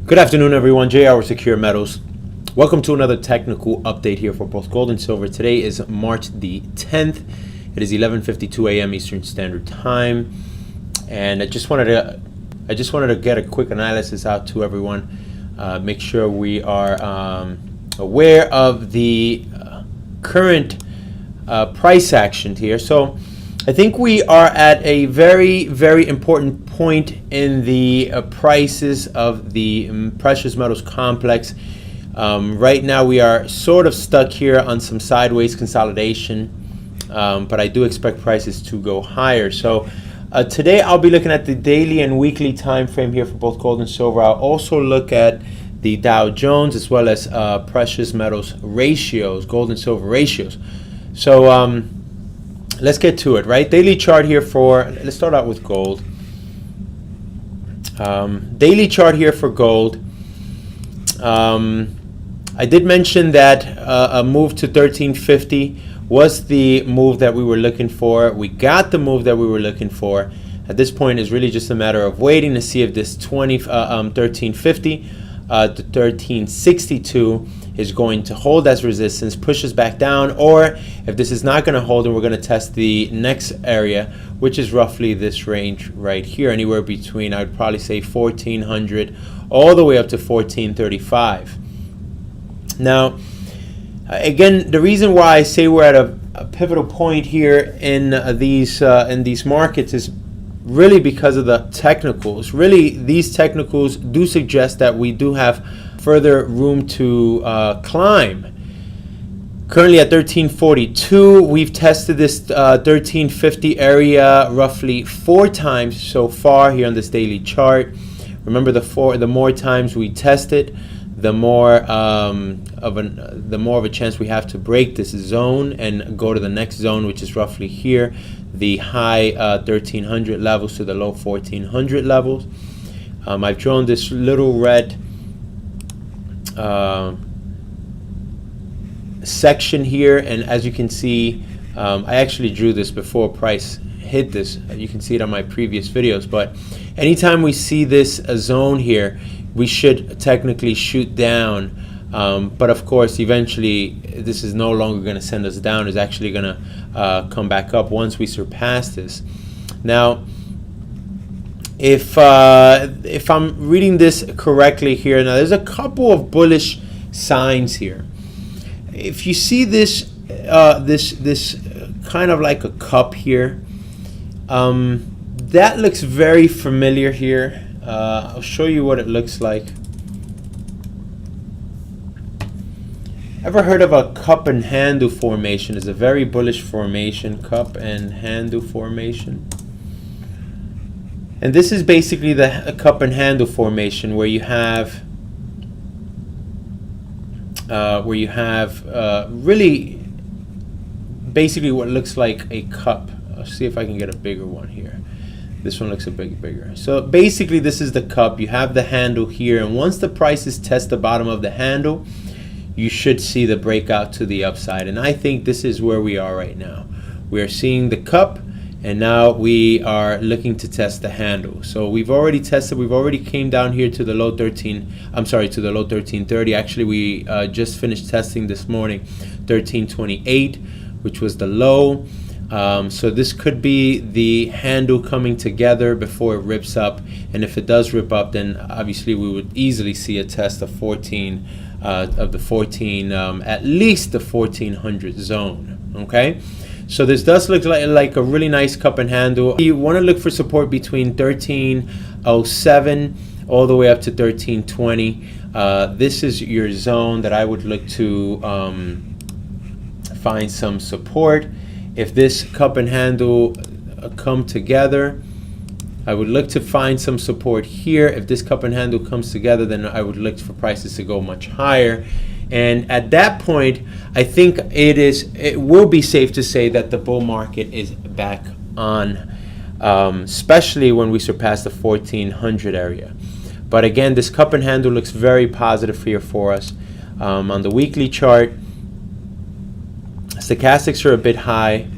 Good afternoon, everyone. JR with Secure Metals. Welcome to another technical update here for both gold and silver. Today is March the 10th. It is 11:52 a.m. Eastern Standard Time, and I just wanted to get a quick analysis out to everyone. Make sure we are aware of the current price action here. So I think we are at a very, very important point in the prices of the precious metals complex. Right now we are sort of stuck here on some sideways consolidation, but I do expect prices to go higher. So today I'll be looking at the daily and weekly time frame here for both gold and silver. I'll also look at the Dow Jones as well as precious metals ratios, gold and silver ratios. So let's get to it, right? Daily chart here let's start out with gold. Daily chart here for gold. I did mention that a move to 1350 was the move that we were looking for. We got the move that we were looking for. At this point, it's really just a matter of waiting to see if this 1350 to 1362 is going to hold as resistance, pushes back down, or if this is not going to hold, and we're going to test the next area, which is roughly this range right here, anywhere between, I would probably say 1400 all the way up to 1435. Now, again, the reason why I say we're at a pivotal point here in these markets is really because of the technicals. Really, these technicals do suggest that we do have further room to climb. Currently at 1342, we've tested this 1350 area roughly 4 times so far here on this daily chart. Remember, the more times we test it, the more of a chance we have to break this zone and go to the next zone, which is roughly here, the high 1300 levels to the low 1400 levels. I've drawn this little red section here, and as you can see, I actually drew this before price hit this. You can see it on my previous videos, but anytime we see this zone here, we should technically shoot down, but of course eventually this is no longer going to send us down. It's actually going to come back up once we surpass this. Now, if I'm reading this correctly here, now there's a couple of bullish signs here. If you see this this kind of like a cup here, that looks very familiar here. I'll show you what it looks like. Ever heard of a cup and handle formation? It's a very bullish formation, cup and handle formation. And this is basically the cup and handle formation where you have really basically what looks like a cup. I'll see if I can get a bigger one here. This one looks a bit bigger. So basically this is the cup. You have the handle here, and once the prices test the bottom of the handle, you should see the breakout to the upside. And I think this is where we are right now. We are seeing the cup, and now we are looking to test the handle. So we've already tested, we've already came down here to the low 1330. Actually, we just finished testing this morning 1328, which was the low. So this could be the handle coming together before it rips up, and if it does rip up, then obviously we would easily see a test of 14 at least the 1400 zone. Okay, so this does look like a really nice cup and handle. You want to look for support between 1307 all the way up to 1320. This is your zone that I would look to find some support. If this cup and handle come together, I would look to find some support here. If this cup and handle comes together, then I would look for prices to go much higher. And at that point, I think it will be safe to say that the bull market is back on, especially when we surpass the 1400 area. But again, this cup and handle looks very positive here for us. On the weekly chart, stochastics are a bit high.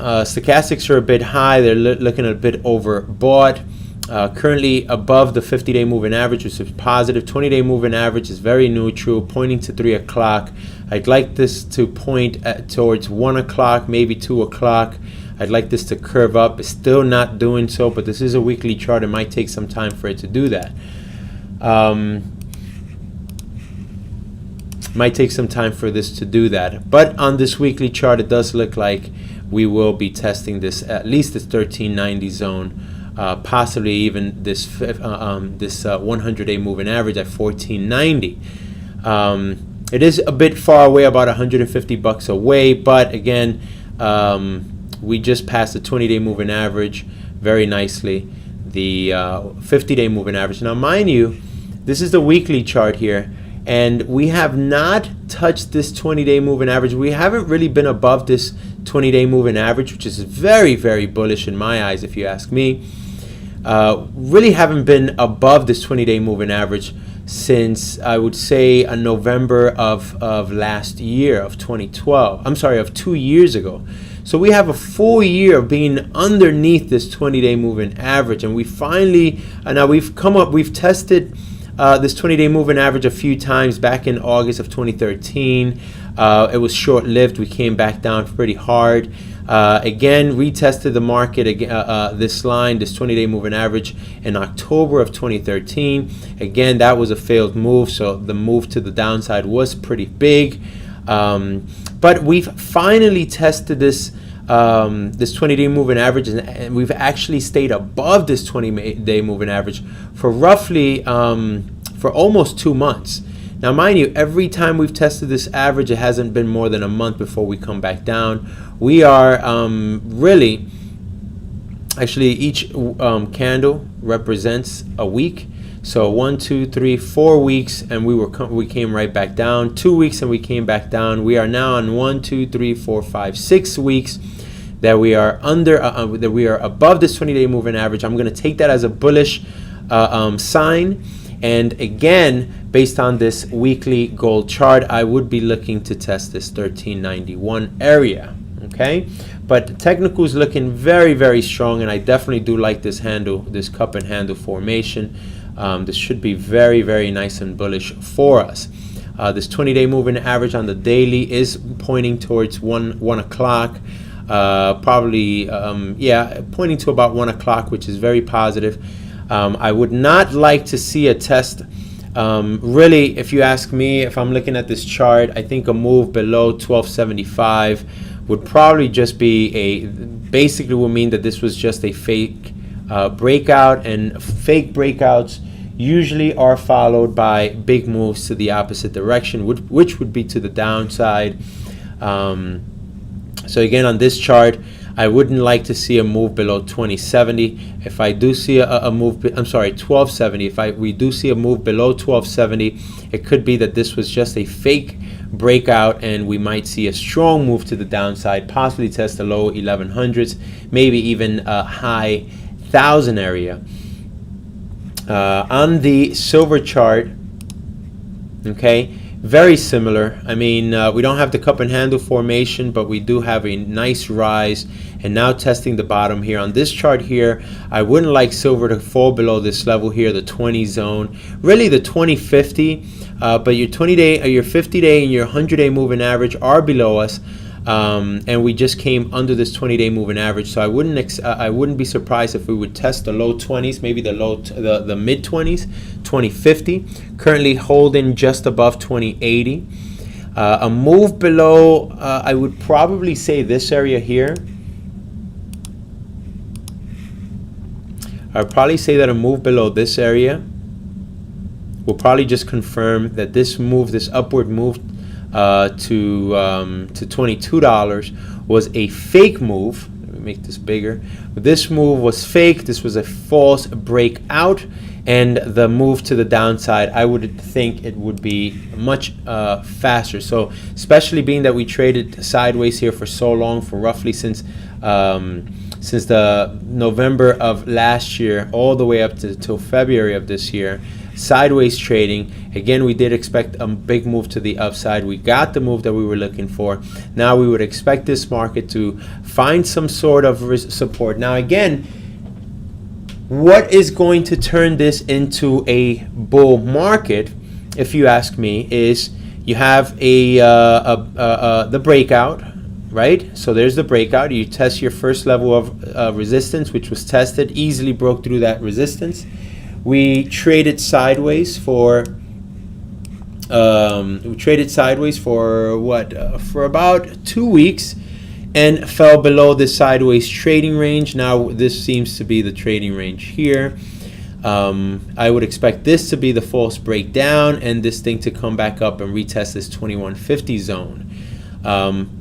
Stochastics are a bit high. They're looking a bit overbought. currently above the 50-day moving average, which is positive. 20-day moving average is very neutral, pointing to 3 o'clock. I'd like this to point towards 1 o'clock, maybe 2 o'clock. I'd like this to curve up. It's still not doing so, but this is a weekly chart. It might take some time for it to do that. Might take some time for this to do that. But on this weekly chart, it does look like we will be testing this, at least this 1390 zone. Possibly even this 100-day moving average at 1490. It is a bit far away, about 150 bucks away, but again, we just passed the 20-day moving average very nicely, the 50-day moving average. Now, mind you, this is the weekly chart here, and we have not touched this 20-day moving average. We haven't really been above this 20-day moving average, which is very, very bullish in my eyes, if you ask me. Really haven't been above this 20-day moving average since, I would say, November of last year, of 2012. I'm sorry, of 2 years ago. So we have a full year of being underneath this 20-day moving average, and we finally, now we've tested this 20-day moving average a few times back in August of 2013. It was short-lived. We came back down pretty hard. Again, retested the market, this line, this 20-day moving average, in October of 2013. Again, that was a failed move, so the move to the downside was pretty big. But we've finally tested this 20-day moving average, and we've actually stayed above this 20-day moving average for roughly for almost 2 months. Now, mind you, every time we've tested this average, it hasn't been more than a month before we come back down. We are really, actually, each candle represents a week. So 1, 2, 3, 4 weeks, and we came right back down. 2 weeks, and we came back down. We are now on 1, 2, 3, 4, 5, 6 weeks that we are that we are above this 20-day moving average. I'm going to take that as a bullish sign. And again, based on this weekly gold chart, I would be looking to test this 1391 area. Okay, but technical is looking very, very strong, and I definitely do like this handle, this cup and handle formation. This should be very, very nice and bullish for us. This 20-day moving average on the daily is pointing towards 1 o'clock. Probably, pointing to about 1 o'clock, which is very positive. I would not like to see a test. Really, if you ask me, if I'm looking at this chart, I think a move below 1275 would probably just be basically would mean that this was just a fake breakout, and fake breakouts usually are followed by big moves to the opposite direction, which would be to the downside. So again, on this chart, I wouldn't like to see a move below 2070. If I do see a move, I'm sorry, 1270. If we do see a move below 1270, it could be that this was just a fake breakout, and we might see a strong move to the downside, possibly test the low 1100s, maybe even a high 1000 area. On the silver chart, okay, very similar. I mean, we don't have the cup and handle formation, but we do have a nice rise, and now testing the bottom here. On this chart here, I wouldn't like silver to fall below this level here, the 20 zone, really the 2050, but your 20-day, your 50-day, and your 100-day moving average are below us. And we just came under this 20-day moving average, so I wouldn't be surprised if we would test the low 20s, maybe the mid 20s, 2050. Currently holding just above 2080. A move below, I would probably say this area here. I'd probably say that a move below this area will probably just confirm that this move, this upward move to $22 was a fake move. Let me make this bigger. But this move was fake. This was a false breakout, and the move to the downside, I would think it would be much faster. So especially being that we traded sideways here for so long, for roughly since the November of last year all the way up till February of this year, sideways trading. Again, we did expect a big move to the upside. We got the move that we were looking for. Now we would expect this market to find some sort of support. Now again, What is going to turn this into a bull market, if you ask me, is you have the breakout, right? So there's the breakout. You test your first level of resistance, which was tested, easily broke through that resistance. We traded sideways for what? For about 2 weeks, and fell below the sideways trading range. Now this seems to be the trading range here. I would expect this to be the false breakdown and this thing to come back up and retest this 2150 zone.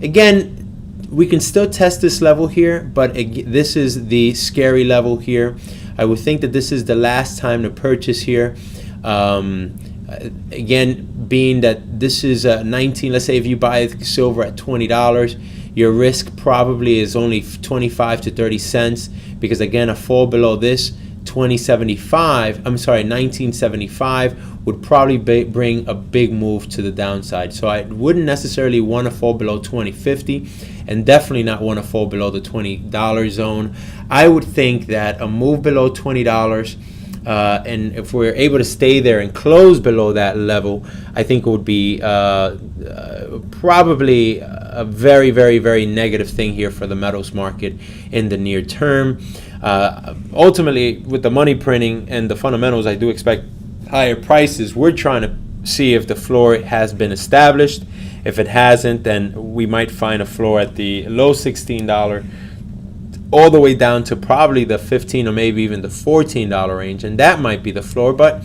Again, we can still test this level here, but this is the scary level here. I would think that this is the last time to purchase here. Again, being that this is 19, let's say if you buy silver at $20, your risk probably is only 25 to 30 cents, because again, a fall below this 1975 would probably bring a big move to the downside. So I wouldn't necessarily want to fall below 2050, and definitely not want to fall below the $20 zone. I would think that a move below $20, and if we're able to stay there and close below that level, I think it would be probably a very, very, very negative thing here for the metals market in the near term. Ultimately, with the money printing and the fundamentals, I do expect higher prices. We're trying to see if the floor has been established. If it hasn't, then we might find a floor at the low $16 all the way down to probably the $15 or maybe even the $14 range, and that might be the floor. But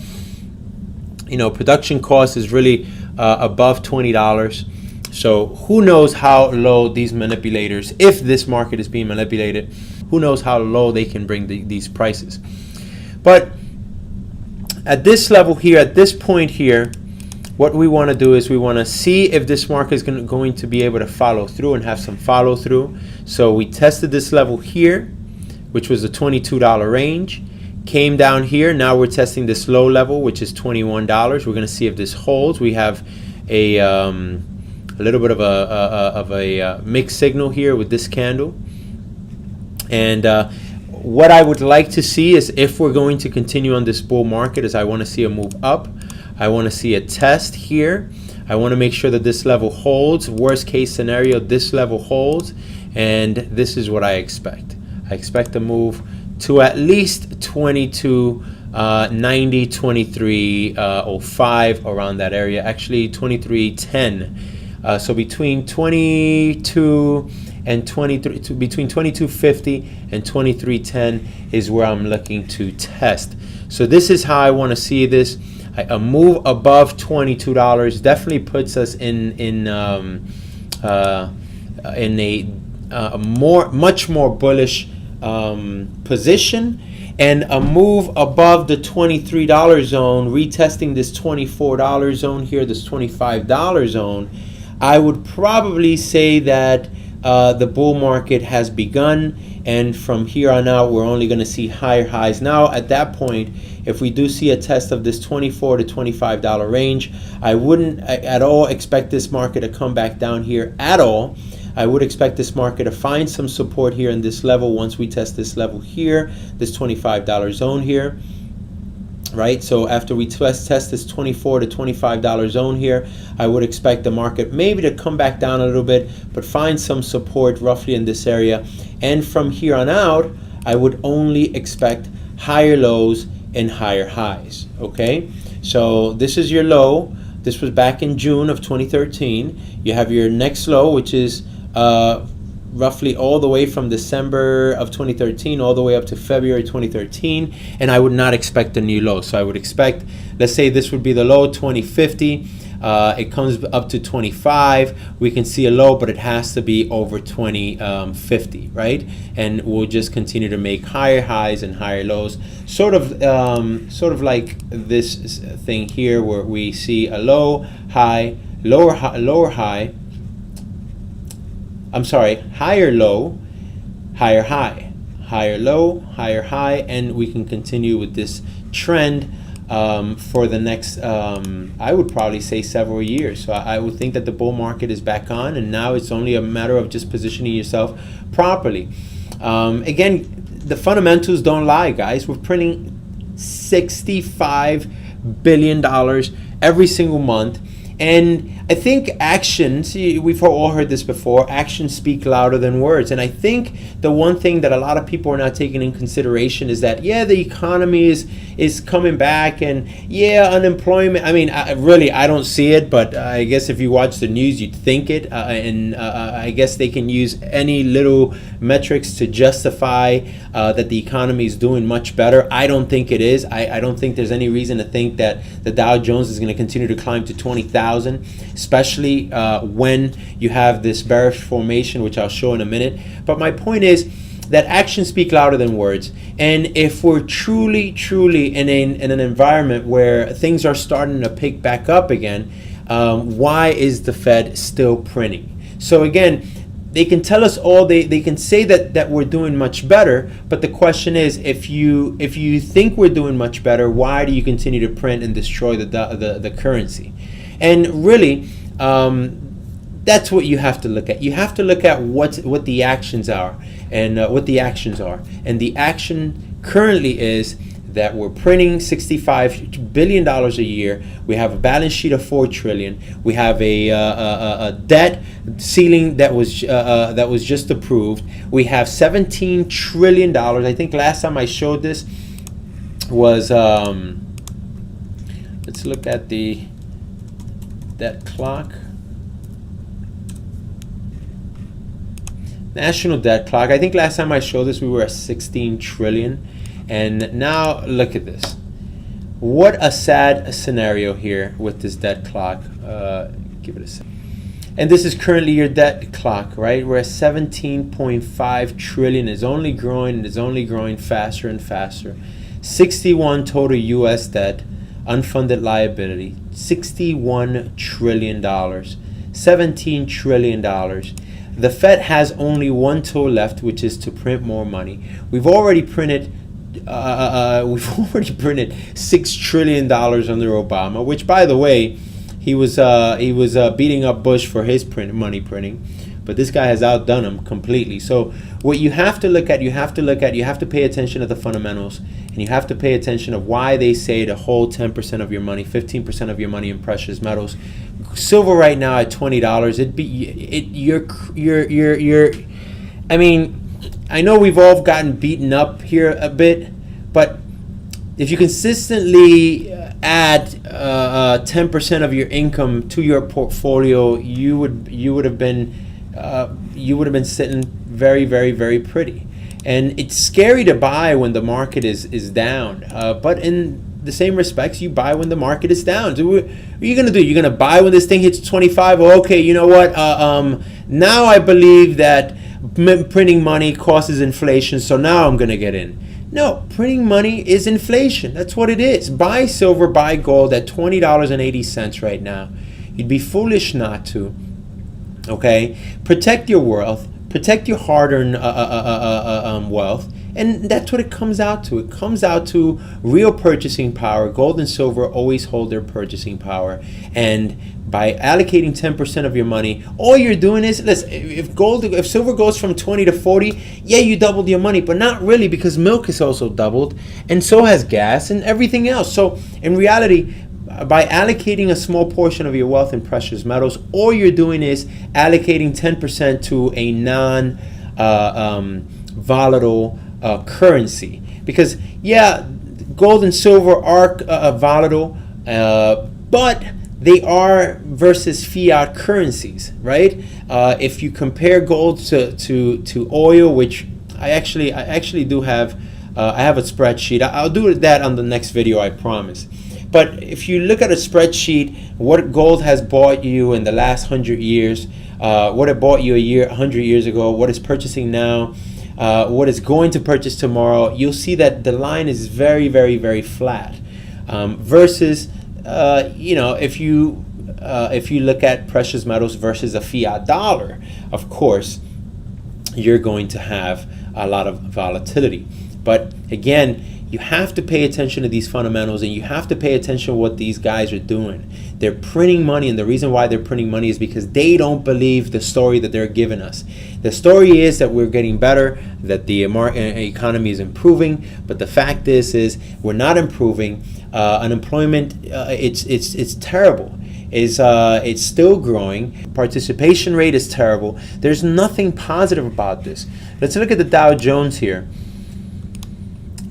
you know, production cost is really above $20. So who knows how low these manipulators, if this market is being manipulated, who knows how low they can bring these prices. But at this level here, at this point here, what we want to do is we want to see if this market is going to be able to follow through and have some follow through. So we tested this level here, which was the $22 range, came down here. Now we're testing this low level, which is $21. We're going to see if this holds. We have a little bit of a mixed signal here with this candle. And what I would like to see is, if we're going to continue on this bull market, is I want to see a move up. I want to see a test here. I want to make sure that this level holds. Worst case scenario, this level holds, and this is what I expect. I expect a move to at least 22.90, 23.05, around that area. Actually 23.10. So between 22 and 23, between 22.50 and 23.10 is where I'm looking to test. So this is how I want to see this. A move above $22 definitely puts us in a much more bullish position, and a move above the $23 zone, retesting this $24 zone here, this $25 zone, I would probably say that the bull market has begun, and from here on out we're only going to see higher highs. Now at that point, if we do see a test of this $24 to $25 range, I wouldn't at all expect this market to come back down here at all. I would expect this market to find some support here in this level once we test this level here, this $25 zone here. Right, so after we test this $24 to $25 zone here, I would expect the market maybe to come back down a little bit, but find some support roughly in this area. And from here on out, I would only expect higher lows and higher highs. Okay, so this is your low. This was back in June of 2013. You have your next low, which is roughly all the way from December of 2013 all the way up to February 2013, and I would not expect a new low. So I would expect, let's say this would be the low, 2050. It comes up to 25. We can see a low, but it has to be over 2050, right? And we'll just continue to make higher highs and higher lows, sort of like this thing here, where we see a low, high, lower high. I'm sorry, higher low, higher high, higher low, higher high, and we can continue with this trend for the next, I would probably say, several years. So I would think that the bull market is back on, and now it's only a matter of just positioning yourself properly. Again, the fundamentals don't lie, guys. We're printing $65 billion every single month. And I think actions, we've all heard this before, actions speak louder than words. And I think the one thing that a lot of people are not taking in consideration is that, yeah, the economy is coming back, and yeah, unemployment, I mean, I don't see it, but I guess if you watch the news, you'd think it. I guess they can use any little metrics to justify that the economy is doing much better. I don't think it is. I don't think there's any reason to think that the Dow Jones is going to continue to climb to 20,000, especially when you have this bearish formation, which I'll show in a minute. But my point is that actions speak louder than words. And if we're truly in an environment where things are starting to pick back up again, why is the Fed still printing? So again, they can tell us all, they can say that we're doing much better, but the question is, if you think we're doing much better, why do you continue to print and destroy the currency? And really, that's what you have to look at. You have to look at what the actions are, and what the actions are. And the action currently is that we're printing $65 billion a year. We have a balance sheet of $4 trillion. We have a debt ceiling that was just approved. We have $17 trillion. I think last time I showed this was let's look at the debt clock. National debt clock. I think last time I showed this we were at 16 trillion. And now look at this. What a sad scenario here with this debt clock. Give it a second. And this is currently your debt clock, right? We're at 17.5 trillion. It's only growing, and it's only growing faster and faster. 61 total US debt, unfunded liability, $61 trillion, $17 trillion. The Fed has only one tool left, which is to print more money. We've already printed $6 trillion under Obama, which, by the way, he was beating up Bush for his money printing, but this guy has outdone him completely. So what you have to look at, you have to pay attention to the fundamentals, and you have to pay attention of why they say to hold 10% of your money, 15% of your money in precious metals. Silver right now at $20. I mean, I know we've all gotten beaten up here a bit, but if you consistently add 10% of your income to your portfolio, you would have been sitting very, very, very pretty. And it's scary to buy when the market is down, but in the same respects, you buy when the market is down. So what are you going to do? You're going to buy when this thing hits 25? Oh, okay, you know what? Now I believe that printing money causes inflation, so now I'm going to get in. No, printing money is inflation. That's what it is. Buy silver, buy gold at $20.80 right now. You'd be foolish not to. Okay? Protect your wealth. Protect your hard-earned wealth. And that's what it comes out to. It comes out to real purchasing power. Gold and silver always hold their purchasing power. And by allocating 10% of your money, all you're doing is, listen, if silver goes from 20 to 40, yeah, you doubled your money, but not really, because milk has also doubled, and so has gas and everything else. So in reality, by allocating a small portion of your wealth in precious metals, all you're doing is allocating 10% to a non-volatile currency. Because yeah, gold and silver are volatile, but they are versus fiat currencies, right? If you compare gold to oil, which I actually do have, I have a spreadsheet. I'll do that on the next video, I promise. But if you look at a spreadsheet, what gold has bought you in the last 100 years, what it bought you 100 years ago, what it's purchasing now, what it's going to purchase tomorrow, you'll see that the line is very, very, very flat. Versus, if you look at precious metals versus a fiat dollar, of course, you're going to have a lot of volatility. But again, you have to pay attention to these fundamentals, and you have to pay attention to what these guys are doing. They're printing money, and the reason why they're printing money is because they don't believe the story that they're giving us. The story is that we're getting better, that the economy is improving, but the fact is we're not improving. Unemployment, it's terrible. It's still growing. Participation rate is terrible. There's nothing positive about this. Let's look at the Dow Jones here.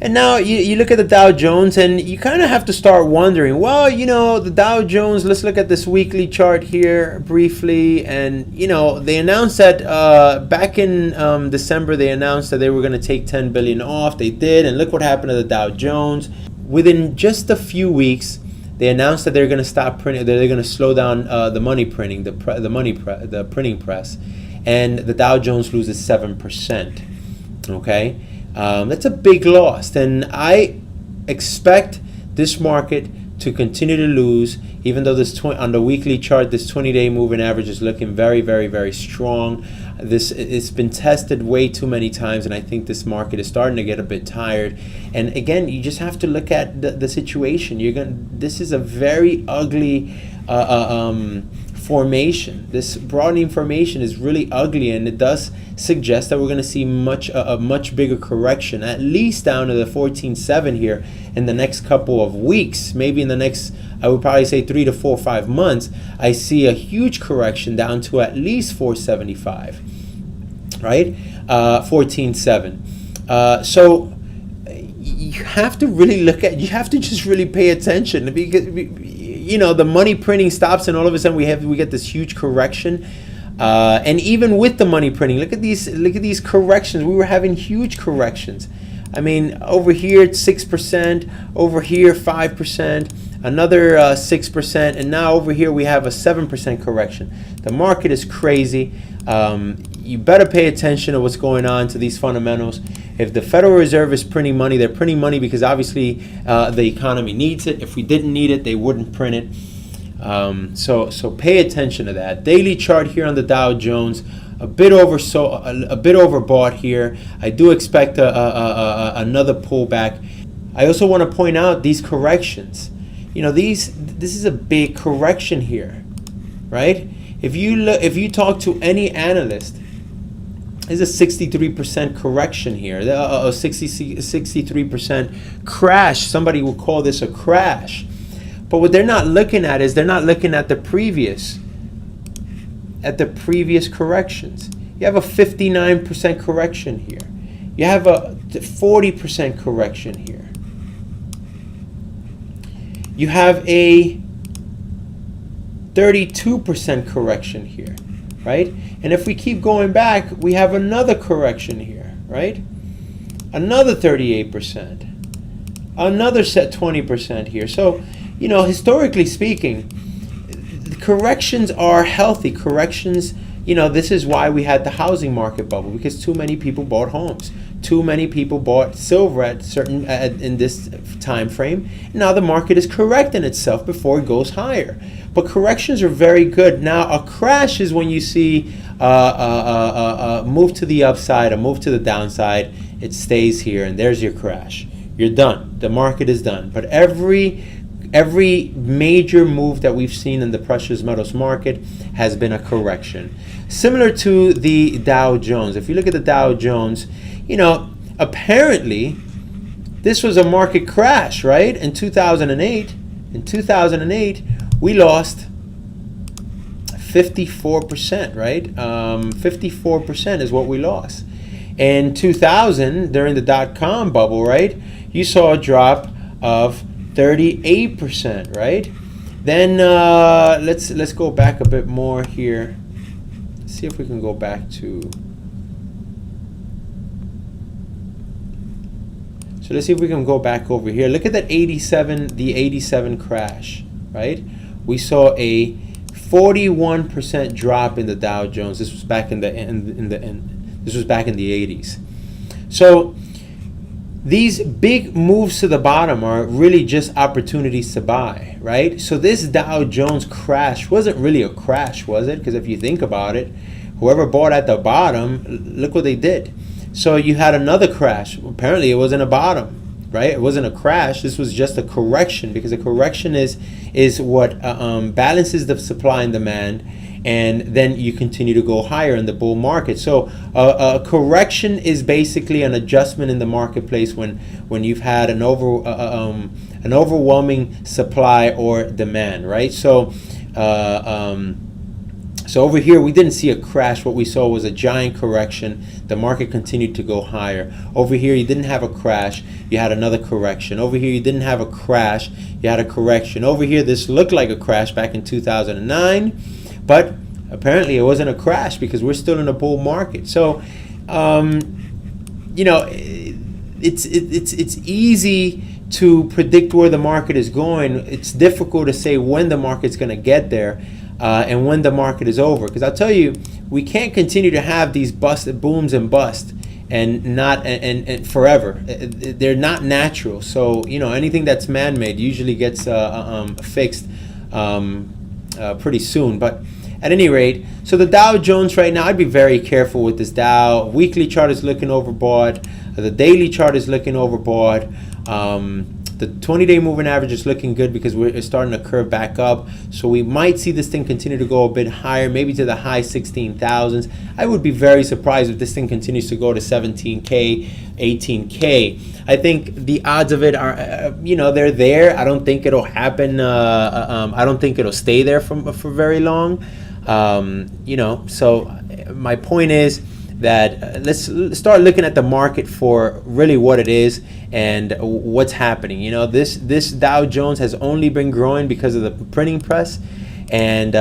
And now you look at the Dow Jones, and you kind of have to start wondering, well, the Dow Jones, let's look at this weekly chart here briefly. And, they announced that back in December, they announced that they were going to take 10 billion off. They did. And look what happened to the Dow Jones. Within just a few weeks, they announced that they're going to stop printing, that they're going to slow down the money printing, the printing press. And the Dow Jones loses 7%. Okay? That's a big loss, and I expect this market to continue to lose, even though on the weekly chart, this 20-day moving average is looking very, very, very strong. It's been tested way too many times, and I think this market is starting to get a bit tired. And again, you just have to look at the situation. This is a very ugly formation. This broadening formation is really ugly, and it does suggest that we're going to see a much bigger correction, at least down to the 14.7 here in the next couple of weeks. Maybe in the next, I would probably say 3 to 4 or 5 months, I see a huge correction down to at least 475, right? 14.7. So you have to really you have to just really pay attention, because the money printing stops, and all of a sudden we get this huge correction. And even with the money printing, look at these corrections. We were having huge corrections. I mean, over here it's 6%, over here 5%, another 6%, and now over here we have a 7% correction. The market is crazy. You better pay attention to what's going on to these fundamentals. If the Federal Reserve is printing money, they're printing money because obviously the economy needs it. If we didn't need it, they wouldn't print it. So pay attention to that. Daily chart here on the Dow Jones, a bit overbought here. I do expect another pullback. I also want to point out these corrections. This is a big correction here, right? If you talk to any analyst, there's a 63% correction here, a 63% crash. Somebody will call this a crash. But what they're not looking at is they're not looking at the previous corrections. You have a 59% correction here. You have a 40% correction here. You have a 32% correction here, right? And if we keep going back, we have another correction here, right? Another 38%. Another set 20% here. So, historically speaking, the corrections are healthy. Corrections, this is why we had the housing market bubble, because too many people bought homes. Too many people bought silver in this time frame. Now the market is correcting itself before it goes higher. But corrections are very good. Now a crash is when you see a move to the upside, a move to the downside. It stays here, and there's your crash. You're done. The market is done. But every major move that we've seen in the precious metals market has been a correction. Similar to the Dow Jones. If you look at the Dow Jones, apparently this was a market crash, right? In 2008, we lost 54%, right? 54% is what we lost. In 2000, during the dot-com bubble, right, you saw a drop of 38%, right? Then let's go back a bit more here. Let's see if we can go back to. So let's see if we can go back over here. Look at that 87 crash, right? We saw a 41% drop in the Dow Jones. This was back in the this was back in the 80s. So these big moves to the bottom are really just opportunities to buy, right? So this Dow Jones crash wasn't really a crash, was it? Because if you think about it, whoever bought at the bottom, look what they did. So you had another crash. Apparently it wasn't a bottom. right? It wasn't a crash. This was just a correction, because a correction is what balances the supply and demand, and then you continue to go higher in the bull market. So a correction is basically an adjustment in the marketplace when you've had an overwhelming supply or demand, right? So over here, we didn't see a crash. What we saw was a giant correction. The market continued to go higher. Over here, you didn't have a crash. You had another correction. Over here, you didn't have a crash. You had a correction. Over here, this looked like a crash back in 2009, but apparently it wasn't a crash because we're still in a bull market. So, it's easy to predict where the market is going. It's difficult to say when the market's going to get there. And when the market is over, because I'll tell you, we can't continue to have these booms and bust and not and forever. They're not natural. So anything that's man-made usually gets fixed pretty soon. But at any rate, so the Dow Jones right now, I'd be very careful with this Dow. Weekly chart is looking overbought. The daily chart is looking overbought. The 20-day moving average is looking good because we're starting to curve back up. So we might see this thing continue to go a bit higher, maybe to the high 16,000s. I would be very surprised if this thing continues to go to 17K, 18K. I think the odds of it are, they're there. I don't think it'll happen. I don't think it'll stay there for very long. So my point is that let's start looking at the market for really what it is and what's happening. This Dow Jones has only been growing because of the printing press, and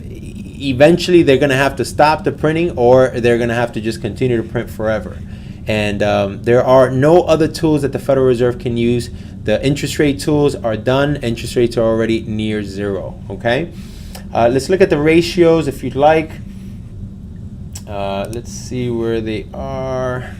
eventually they're going to have to stop the printing, or they're going to have to just continue to print forever. And there are no other tools that the Federal Reserve can use. The interest rate tools are done. Interest rates are already near zero. Okay, let's look at the ratios if you'd like. Let's see where they are.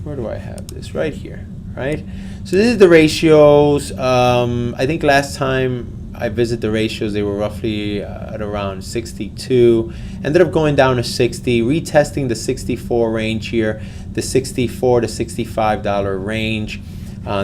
Where do I have this? Right here, right? So this is the ratios. I think last time I visited the ratios, they were roughly at around 62. Ended up going down to 60, retesting the 64 range here, the 64 to $65 range.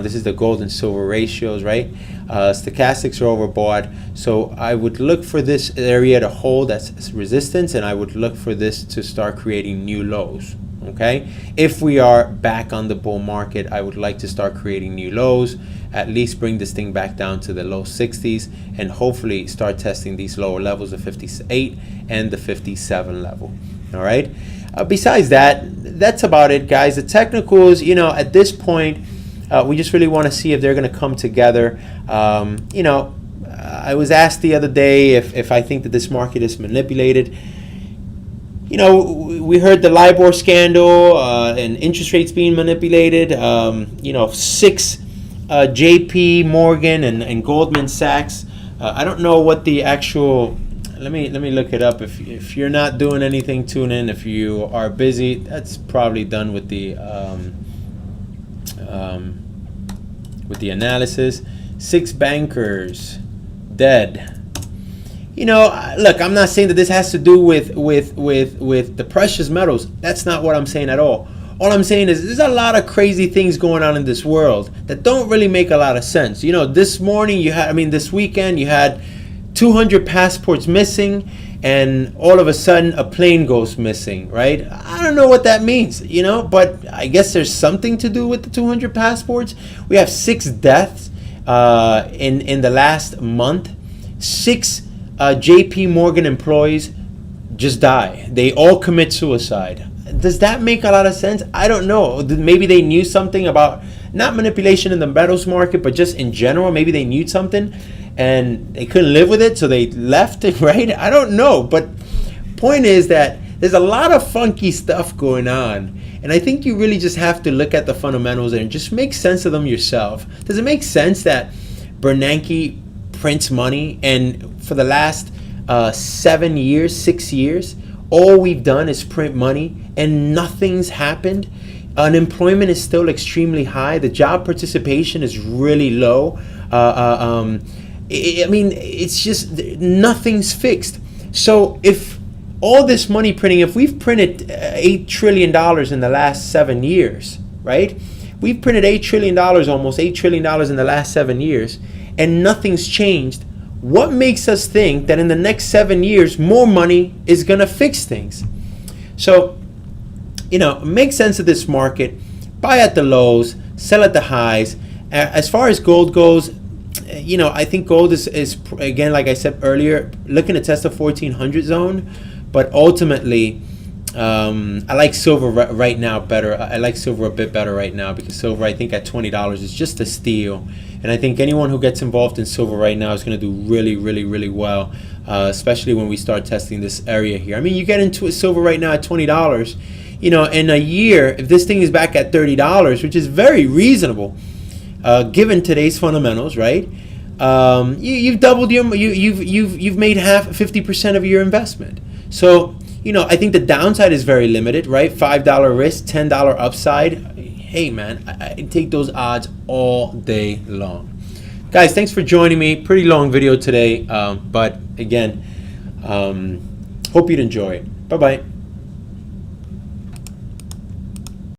This is the gold and silver ratios, right? Stochastics are overbought, so I would look for this area to hold that's resistance, and I would look for this to start creating new lows. Okay, if we are back on the bull market, I would like to start creating new lows, at least bring this thing back down to the low 60s, and hopefully start testing these lower levels, the 58 and the 57 level. All right, besides that, that's about it, guys. The technicals, at this point, we just really want to see if they're going to come together. I was asked the other day if I think that this market is manipulated. We heard the LIBOR scandal and interest rates being manipulated. 6 JP Morgan and Goldman Sachs. I don't know what the actual. Let me look it up. If you're not doing anything, tune in. If you are busy, that's probably done with the analysis. 6 bankers dead. Look, I'm not saying that this has to do with the precious metals. That's not what I'm saying at all. All I'm saying is there's a lot of crazy things going on in this world that don't really make a lot of sense. This weekend you had 200 passports missing, and all of a sudden a plane goes missing, right? I don't know what that means, but I guess there's something to do with the 200 passports. We have 6 deaths in the last month. 6 JP Morgan employees just die. They all commit suicide. Does that make a lot of sense? I don't know. Maybe they knew something about not manipulation in the metals market, but just in general. Maybe they knew something and they couldn't live with it, so they left it, right? I don't know. But point is that there's a lot of funky stuff going on. And I think you really just have to look at the fundamentals and just make sense of them yourself. Does it make sense that Bernanke prints money, and for the last 6 years, all we've done is print money and nothing's happened? Unemployment is still extremely high. The job participation is really low. It's just nothing's fixed. So if all this money printing, if we've printed $8 trillion in the last 7 years, right? We've printed $8 trillion, almost $8 trillion in the last 7 years, and nothing's changed. What makes us think that in the next 7 years, more money is going to fix things? So, make sense of this market. Buy at the lows, sell at the highs. As far as gold goes, I think gold is again, like I said earlier, looking to test the 1400 zone. But ultimately, I like silver right now better. I like silver a bit better right now, because silver, I think, at $20 is just a steal. And I think anyone who gets involved in silver right now is going to do really, really, really well, especially when we start testing this area here. I mean, you get into silver right now at $20. In a year, if this thing is back at $30, which is very reasonable, given today's fundamentals, right? You've doubled you've made 50% of your investment. So, I think the downside is very limited, right? $5 risk, $10 upside. Hey man, I take those odds all day long. Guys, thanks for joining me. Pretty long video today, but again, hope you'd enjoy it. Bye-bye.